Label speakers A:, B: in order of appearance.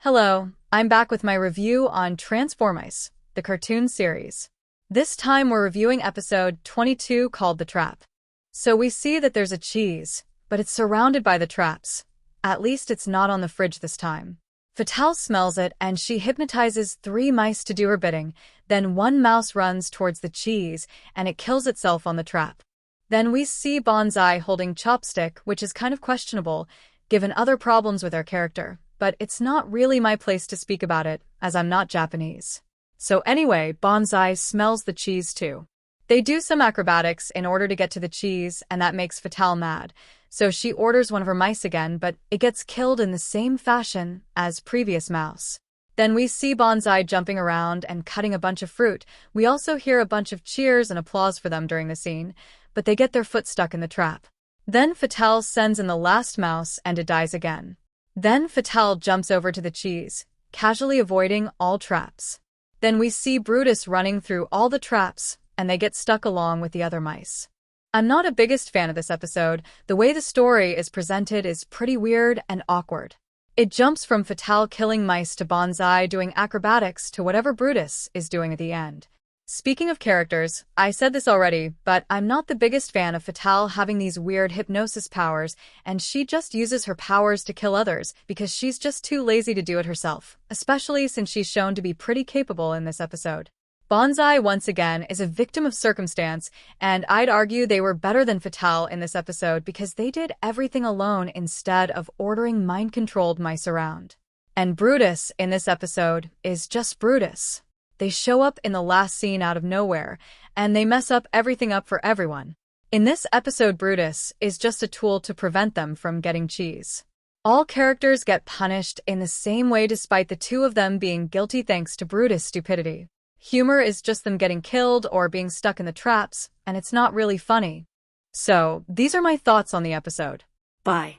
A: Hello, I'm back with my review on Transformice, the cartoon series. This time we're reviewing episode 22 called The Trap. So we see that there's a cheese, but it's surrounded by the traps. At least it's not on the fridge this time. Fatale smells it and she hypnotizes 3 mice to do her bidding, then one mouse runs towards the cheese and it kills itself on the trap. Then we see Bonsai holding Chopstick, which is kind of questionable, given other problems with our character. But it's not really my place to speak about it, as I'm not Japanese. So anyway, Bonsai smells the cheese too. They do some acrobatics in order to get to the cheese, and that makes Fatale mad. So she orders one of her mice again, but it gets killed in the same fashion as previous mouse. Then we see Bonsai jumping around and cutting a bunch of fruit. We also hear a bunch of cheers and applause for them during the scene, but they get their foot stuck in the trap. Then Fatale sends in the last mouse and it dies again. Then Fatale jumps over to the cheese, casually avoiding all traps. Then we see Brutus running through all the traps, and they get stuck along with the other mice. I'm not a biggest fan of this episode. The way the story is presented is pretty weird and awkward. It jumps from Fatale killing mice to Bonsai doing acrobatics to whatever Brutus is doing at the end. Speaking of characters, I said this already, but I'm not the biggest fan of Fatale having these weird hypnosis powers, and she just uses her powers to kill others because she's just too lazy to do it herself, especially since she's shown to be pretty capable in this episode. Bonsai, once again, is a victim of circumstance, and I'd argue they were better than Fatale in this episode because they did everything alone instead of ordering mind-controlled mice around. And Brutus in this episode is just Brutus. They show up in the last scene out of nowhere, and they mess up everything up for everyone. In this episode, Brutus is just a tool to prevent them from getting cheese. All characters get punished in the same way despite the two of them being guilty thanks to Brutus' stupidity. Humor is just them getting killed or being stuck in the traps, and it's not really funny. So, these are my thoughts on the episode.
B: Bye.